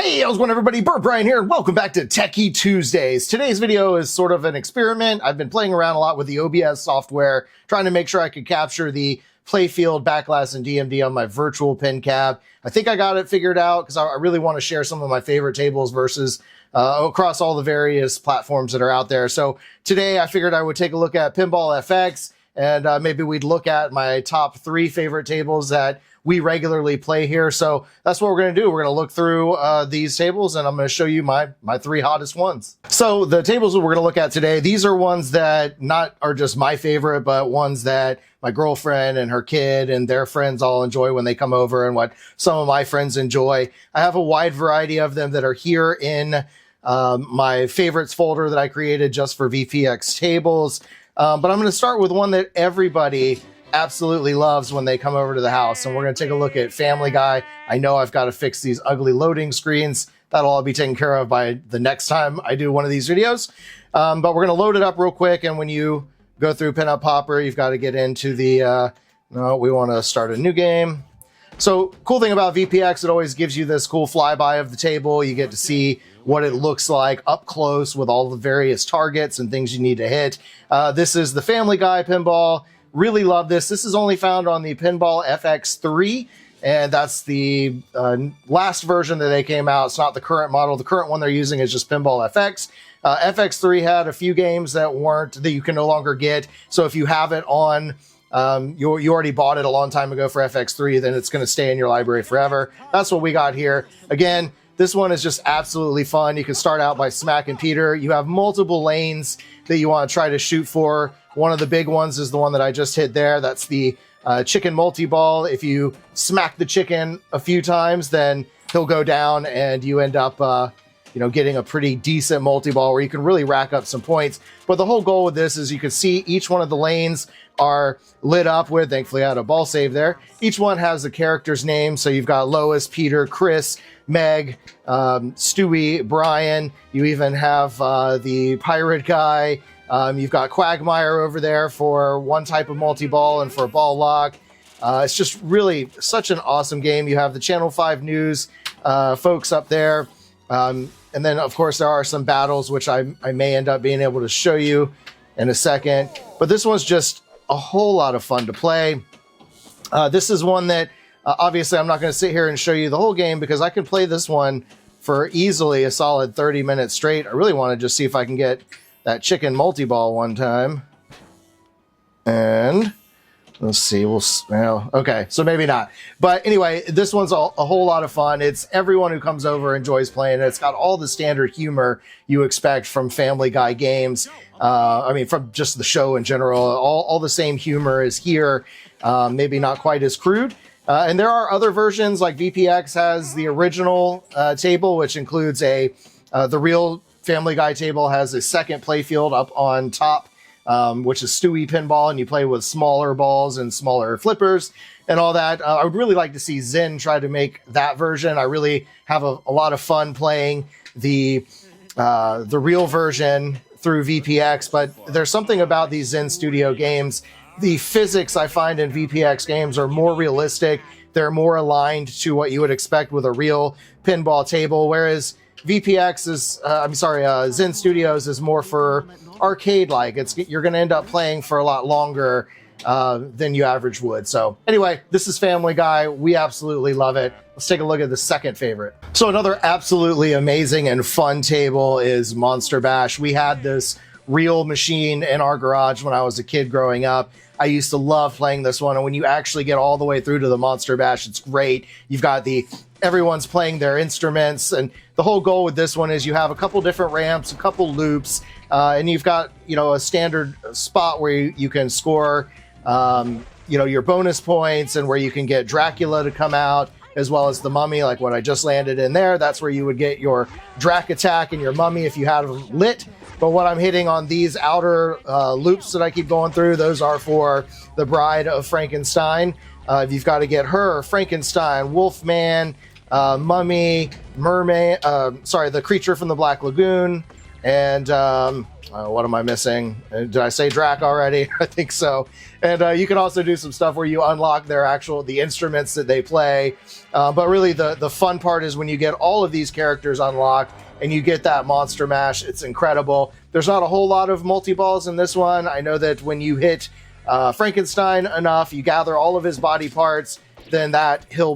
Hey, how's it going, everybody? Bert Brian here, and welcome back to Techy Tuesdays. Today's video is sort of an experiment. I've been playing around a lot with the OBS software, trying to make sure I could capture the playfield, backglass, and DMD on my virtual pin cab. I think I got it figured out because I really want to share some of my favorite tables versus across all the various platforms that are out there. So today I figured I would take a look at Pinball FX, and maybe we'd look at my top 3 favorite tables that we regularly play here. So that's what we're going to do. We're going to look through these tables, and I'm going to show you my 3 hottest ones. So the tables that we're going to look at today, these are ones that not are just my favorite, but ones that my girlfriend and her kid and their friends all enjoy when they come over, and what some of my friends enjoy. I have a wide variety of them that are here in my favorites folder that I created just for VPX tables. But I'm going to start with one that everybody absolutely loves when they come over to the house, and we're going to take a look at Family Guy. I know I've got to fix these ugly loading screens. That'll all be taken care of by the next time I do one of these videos. But we're going to load it up real quick, and when you go through Pinup Popper, you've got to get into the no, we want to start a new game. So cool thing about VPX, it always gives you this cool flyby of the table. You get to see what it looks like up close with all the various targets and things you need to hit. This is the Family Guy pinball. Really love this. This is only found on the Pinball FX 3, and that's the last version that they came out. It's not the current model. The current one they're using is just Pinball FX. FX3 had a few games that you can no longer get. So if you have it on, you already bought it a long time ago for FX3, then it's going to stay in your library forever. That's what we got here. Again, this one is just absolutely fun. You can start out by smacking Peter. You have multiple lanes that you want to try to shoot for. One of the big ones is the one that I just hit there. That's the chicken multi-ball. If you smack the chicken a few times, then he'll go down, and you end up getting a pretty decent multi-ball where you can really rack up some points. But the whole goal with this is you can see each one of the lanes are lit up with, thankfully I had a ball save there. Each one has a character's name. So you've got Lois, Peter, Chris, Meg, Stewie, Brian. You even have the pirate guy. You've got Quagmire over there for one type of multi-ball and for a ball lock. It's just really such an awesome game. You have the Channel 5 News folks up there. And then, of course, there are some battles, which I may end up being able to show you in a second. But this one's just a whole lot of fun to play. This is one that, obviously, I'm not going to sit here and show you the whole game because I can play this one for easily a solid 30 minutes straight. I really want to just see if I can get that chicken multi-ball one time. And let's see, okay, so maybe not. But anyway, this one's a whole lot of fun. It's everyone who comes over enjoys playing it. It's got all the standard humor you expect from Family Guy games. I mean, from just the show in general. All the same humor is here, maybe not quite as crude. And there are other versions, like VPX has the original table, which includes the real Family Guy table has a second playfield up on top, which is Stewie pinball, and you play with smaller balls and smaller flippers and all that. I would really like to see Zen try to make that version. I really have a lot of fun playing the real version through VPX, but there's something about these Zen Studio games. The physics I find in VPX games are more realistic. They're more aligned to what you would expect with a real pinball table, whereas VPX is, Zen Studios is more for arcade-like. You're going to end up playing for a lot longer than you average would. So anyway, this is Family Guy. We absolutely love it. Let's take a look at the second favorite. So another absolutely amazing and fun table is Monster Bash. We had this real machine in our garage when I was a kid growing up. I used to love playing this one, and when you actually get all the way through to the Monster Bash, it's great. You've got everyone's playing their instruments, and the whole goal with this one is you have a couple different ramps, a couple loops, and you've got a standard spot where you can score your bonus points, and where you can get Dracula to come out, as well as the Mummy, like what I just landed in there. That's where you would get your Drac attack and your Mummy if you had them lit. But what I'm hitting on these outer loops that I keep going through, those are for the Bride of Frankenstein. You've got to get her, Frankenstein, Wolfman, Mummy, Mermaid, the Creature from the Black Lagoon, and what am I missing? Did I say Drac already? I think so. And you can also do some stuff where you unlock the instruments that they play. But really the fun part is when you get all of these characters unlocked and you get that monster mash. It's incredible. There's not a whole lot of multi-balls in this one. I know that when you hit Frankenstein enough, you gather all of his body parts, then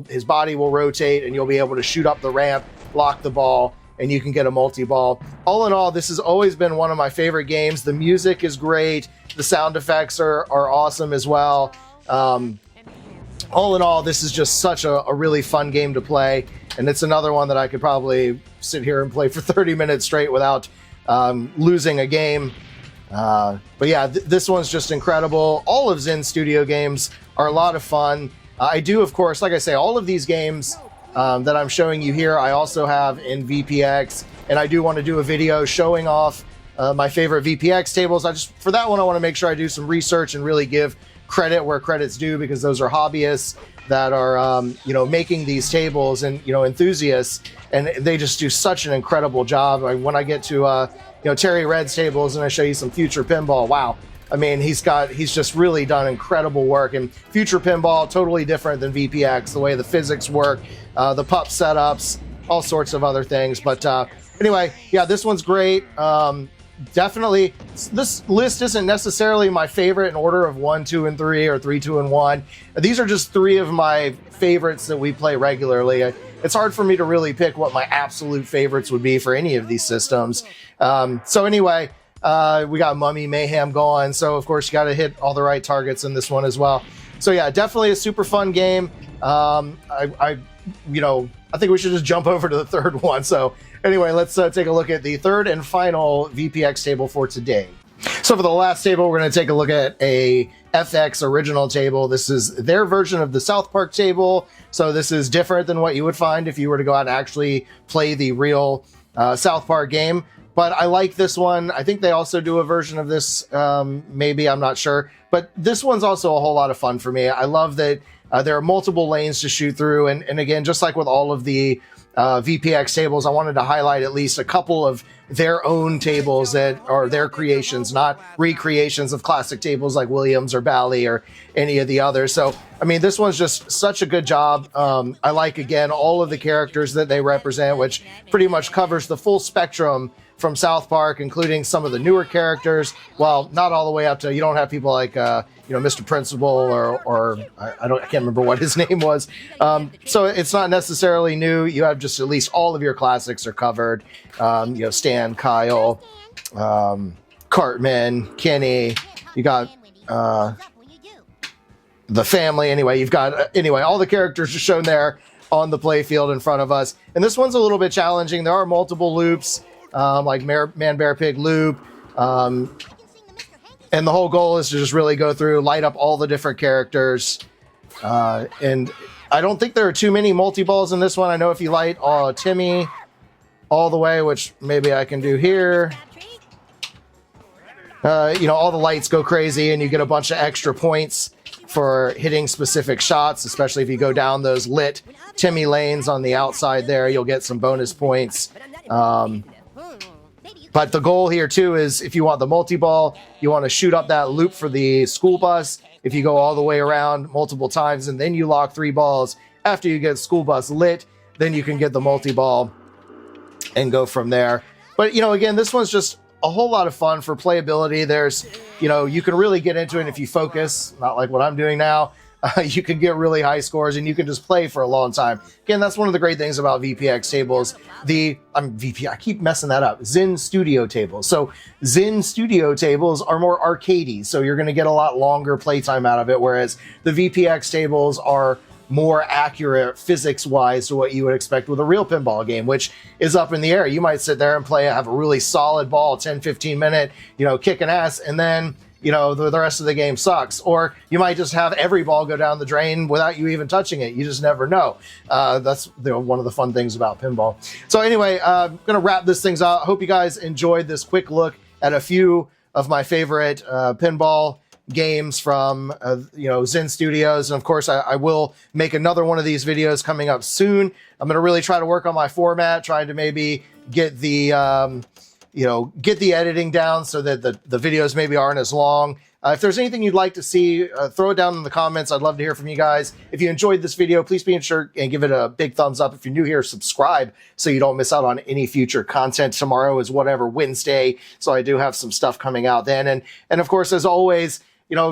his body will rotate and you'll be able to shoot up the ramp, lock the ball, and you can get a multi-ball. All in all, this has always been one of my favorite games. The music is great. The sound effects are awesome as well. All in all, this is just such a really fun game to play. And it's another one that I could probably sit here and play for 30 minutes straight without losing a game. But yeah, this one's just incredible. All of Zen Studio games are a lot of fun. I do, of course, like I say, all of these games that I'm showing you here, I also have in VPX, and I do want to do a video showing off my favorite VPX tables. For that one, I want to make sure I do some research and really give credit where credit's due, because those are hobbyists that are, making these tables, and, enthusiasts, and they just do such an incredible job. When I get to, Terry Red's tables and I show you some Future Pinball, wow. I mean, he's just really done incredible work. And Future Pinball, totally different than VPX, the way the physics work, the pup setups, all sorts of other things. But anyway, yeah, this one's great. Definitely, this list isn't necessarily my favorite in order of 1, 2, and 3, or 3, 2, and 1. These are just 3 of my favorites that we play regularly. It's hard for me to really pick what my absolute favorites would be for any of these systems. So anyway, we got Mummy Mayhem going, so of course you got to hit all the right targets in this one as well. So yeah, definitely a super fun game. I think we should just jump over to the third one. So anyway, let's take a look at the third and final VPX table for today. So for the last table, we're going to take a look at a FX original table. This is their version of the South Park table. So this is different than what you would find if you were to go out and actually play the real South Park game. But I like this one. I think they also do a version of this, maybe, I'm not sure. But this one's also a whole lot of fun for me. I love that there are multiple lanes to shoot through. And again, just like with all of the VPX tables, I wanted to highlight at least a couple of their own tables that are their creations, not recreations of classic tables like Williams or Bally or any of the others. So, I mean, this one's just such a good job. I like, again, all of the characters that they represent, which pretty much covers the full spectrum from South Park, including some of the newer characters. Well, not all the way up to, you don't have people like, Mr. Principal or I can't remember what his name was. So it's not necessarily new. You have just at least all of your classics are covered. Stan, Kyle, Cartman, Kenny, you got, the family. Anyway, you've got, all the characters are shown there on the play field in front of us. And this one's a little bit challenging. There are multiple loops, like Man, Bear, Pig loop. And the whole goal is to just really go through, light up all the different characters. And I don't think there are too many multi-balls in this one. I know if you light Timmy all the way, which maybe I can do here, all the lights go crazy and you get a bunch of extra points for hitting specific shots, especially if you go down those lit Timmy lanes on the outside there, you'll get some bonus points. But the goal here too is, if you want the multi-ball, you want to shoot up that loop for the school bus. If you go all the way around multiple times and then you lock 3 balls after you get school bus lit, then you can get the multi-ball and go from there. But, again, this one's just a whole lot of fun for playability. There's, you can really get into it if you focus, not like what I'm doing now. You can get really high scores and you can just play for a long time. Again, that's one of the great things about VPX tables. I keep messing that up. Zen Studio tables. So Zen Studio tables are more arcadey, so you're going to get a lot longer playtime out of it, whereas the VPX tables are more accurate physics-wise to what you would expect with a real pinball game, which is up in the air. You might sit there and have a really solid ball, 10, 15 minute, kicking ass, and then the rest of the game sucks. Or you might just have every ball go down the drain without you even touching it. You just never know. That's one of the fun things about pinball. So anyway, I'm going to wrap this things out. Hope you guys enjoyed this quick look at a few of my favorite pinball games from Zen Studios. And of course, I will make another one of these videos coming up soon. I'm going to really try to work on my format, trying to maybe get the get the editing down so that the videos maybe aren't as long. If there's anything you'd like to see, throw it down in the comments. I'd love to hear from you guys. If you enjoyed this video, please be sure and give it a big thumbs up. If you're new here, subscribe so you don't miss out on any future content. Tomorrow is Wednesday, so I do have some stuff coming out then. And of course, as always,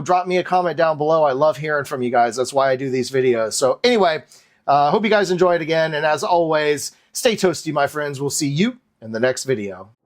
drop me a comment down below. I love hearing from you guys. That's why I do these videos. So anyway, hope you guys enjoyed again. And as always, stay toasty, my friends. We'll see you in the next video.